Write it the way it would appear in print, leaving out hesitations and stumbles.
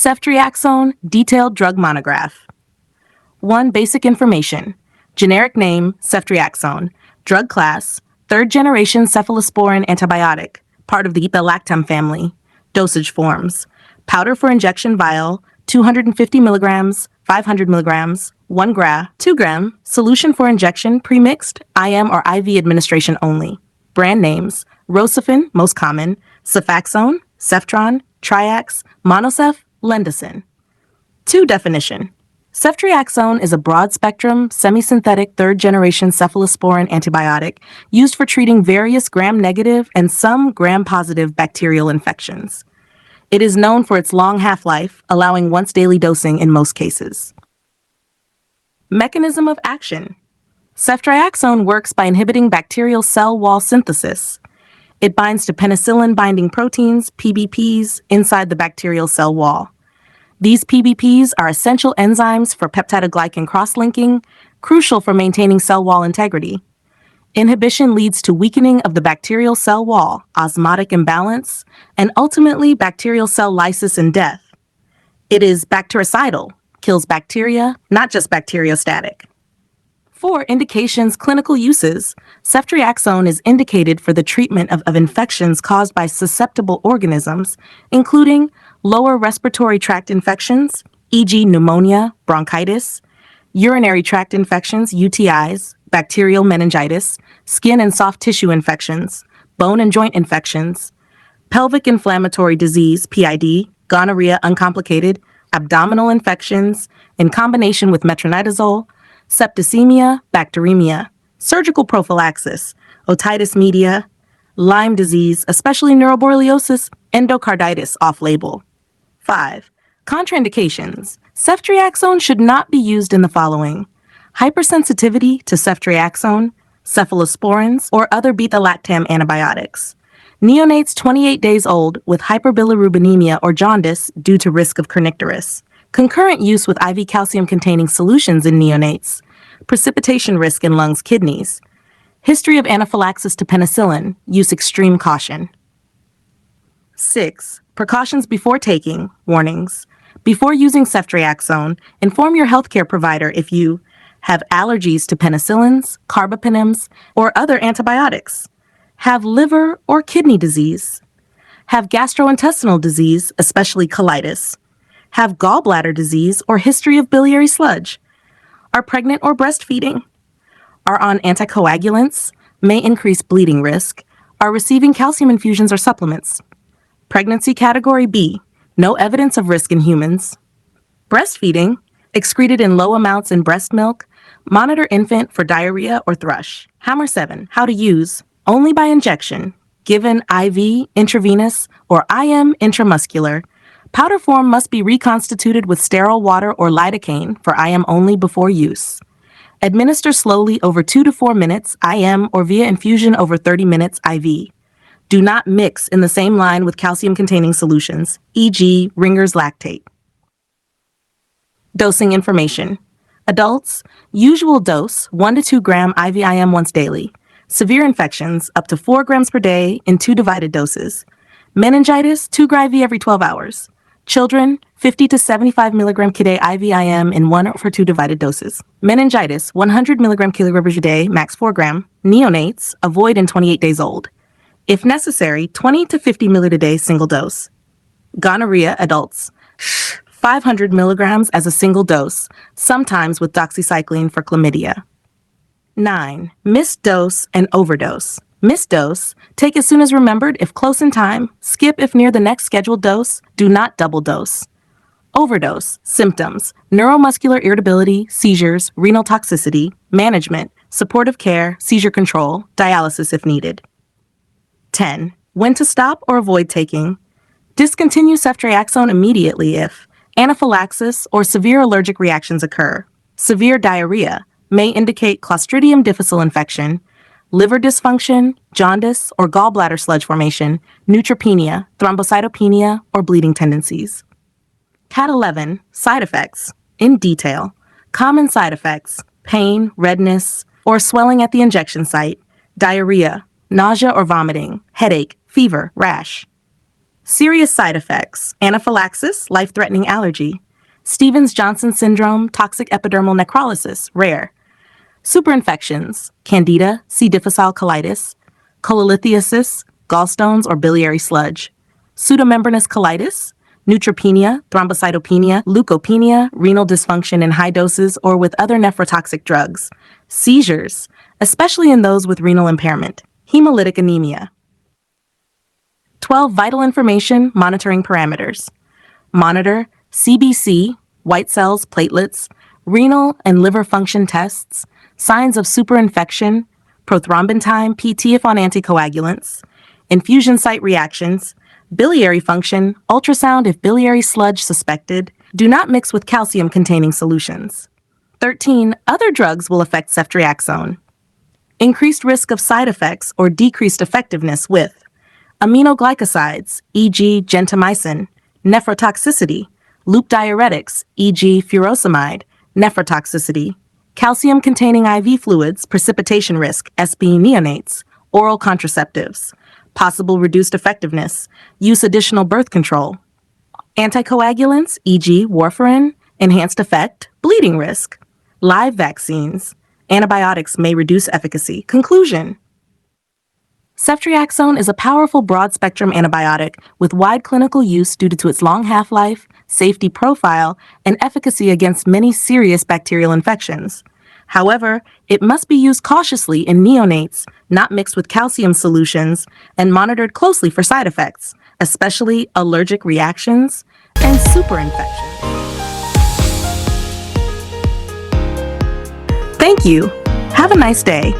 Ceftriaxone Detailed Drug Monograph. 1. Basic information. Generic name, Ceftriaxone. Drug class, third-generation cephalosporin antibiotic, part of the β-lactam family. Dosage forms. Powder for injection vial, 250 milligrams, 500 milligrams, 1 gram, 2 gram. Solution for injection, premixed, IM or IV administration only. Brand names, Rocephin, most common, Cefaxone, Ceftron, Triax, Monocef, Lendicin. 2. Definition. Ceftriaxone is a broad-spectrum, semi-synthetic third-generation cephalosporin antibiotic used for treating various gram-negative and some gram-positive bacterial infections. It is known for its long half-life, allowing once-daily dosing in most cases. Mechanism of action. Ceftriaxone works by inhibiting bacterial cell wall synthesis. It binds to penicillin-binding proteins, PBPs, inside the bacterial cell wall. These PBPs are essential enzymes for peptidoglycan cross-linking, crucial for maintaining cell wall integrity. Inhibition leads to weakening of the bacterial cell wall, osmotic imbalance, and ultimately bacterial cell lysis and death. It is bactericidal, kills bacteria, not just bacteriostatic. 4. Indications, clinical uses. Ceftriaxone is indicated for the treatment of infections caused by susceptible organisms, including lower respiratory tract infections, e.g. pneumonia, bronchitis, urinary tract infections, UTIs, bacterial meningitis, skin and soft tissue infections, bone and joint infections, pelvic inflammatory disease, PID, gonorrhea uncomplicated, abdominal infections, in combination with metronidazole, septicemia, bacteremia, surgical prophylaxis, otitis media, Lyme disease, especially neuroborreliosis, endocarditis off-label. 5. Contraindications. Ceftriaxone should not be used in the following: hypersensitivity to ceftriaxone, cephalosporins, or other beta-lactam antibiotics. Neonates 28 days old with hyperbilirubinemia or jaundice due to risk of kernicterus. Concurrent use with IV calcium-containing solutions in neonates. Precipitation risk in lungs, kidneys. History of anaphylaxis to penicillin. Use extreme caution. 6. Precautions before taking. Warnings. Before using ceftriaxone, inform your healthcare provider if you have allergies to penicillins, carbapenems, or other antibiotics, have liver or kidney disease, have gastrointestinal disease, especially colitis, have gallbladder disease or history of biliary sludge, are pregnant or breastfeeding, are on anticoagulants, may increase bleeding risk, are receiving calcium infusions or supplements. Pregnancy category B, no evidence of risk in humans. Breastfeeding, excreted in low amounts in breast milk, monitor infant for diarrhea or thrush. Hammer 7, how to use, only by injection, given IV, intravenous, or IM intramuscular. Powder form must be reconstituted with sterile water or lidocaine for IM only before use. Administer slowly over 2 to 4 minutes IM or via infusion over 30 minutes IV. Do not mix in the same line with calcium-containing solutions, e.g. Ringer's lactate. Dosing information. Adults, usual dose 1 to 2 gram IV-IM once daily. Severe infections, up to 4 grams per day in 2 divided doses. Meningitis, 2 gr IV every 12 hours. Children, 50 to 75 milligram per day IV-IM in 1 or 2 divided doses. Meningitis, 100 milligram kilogram per day, max 4 gram. Neonates, avoid in 28 days old. If necessary, 20 to 50 milliliter a day single dose. Gonorrhea, adults, 500 milligrams as a single dose, sometimes with doxycycline for chlamydia. 9. Missed dose and overdose. Missed dose, take as soon as remembered if close in time, skip if near the next scheduled dose, do not double dose. Overdose, symptoms, neuromuscular irritability, seizures, renal toxicity, management, supportive care, seizure control, dialysis if needed. 10. When to stop or avoid taking. Discontinue ceftriaxone immediately if anaphylaxis or severe allergic reactions occur. Severe diarrhea may indicate Clostridium difficile infection, liver dysfunction, jaundice or gallbladder sludge formation, neutropenia, thrombocytopenia, or bleeding tendencies. Cat 11. Side effects. In detail. Common side effects: pain, redness, or swelling at the injection site, diarrhea, nausea or vomiting, headache, fever, rash. Serious side effects: anaphylaxis, life-threatening allergy; Stevens-Johnson syndrome, toxic epidermal necrolysis, rare; superinfections: candida, C. difficile colitis; cholelithiasis, gallstones or biliary sludge; pseudomembranous colitis; neutropenia, thrombocytopenia, leukopenia, renal dysfunction in high doses or with other nephrotoxic drugs; seizures, especially in those with renal impairment; hemolytic anemia. 12 vital information monitoring parameters. Monitor CBC, white cells, platelets, renal and liver function tests, signs of superinfection, prothrombin time, PT if on anticoagulants, infusion site reactions, biliary function, ultrasound if biliary sludge suspected. Do not mix with calcium-containing solutions. 13. Other drugs will affect ceftriaxone. Increased risk of side effects or decreased effectiveness with aminoglycosides, e.g. gentamicin, nephrotoxicity, loop diuretics, e.g. furosemide, nephrotoxicity, calcium-containing IV fluids, precipitation risk, SB neonates, oral contraceptives, possible reduced effectiveness, use additional birth control, anticoagulants, e.g. warfarin, enhanced effect, bleeding risk, live vaccines, antibiotics may reduce efficacy. Conclusion: Ceftriaxone is a powerful broad-spectrum antibiotic with wide clinical use due to its long half-life, safety profile, and efficacy against many serious bacterial infections. However, it must be used cautiously in neonates, not mixed with calcium solutions, and monitored closely for side effects, especially allergic reactions and superinfections. Thank you. Have a nice day.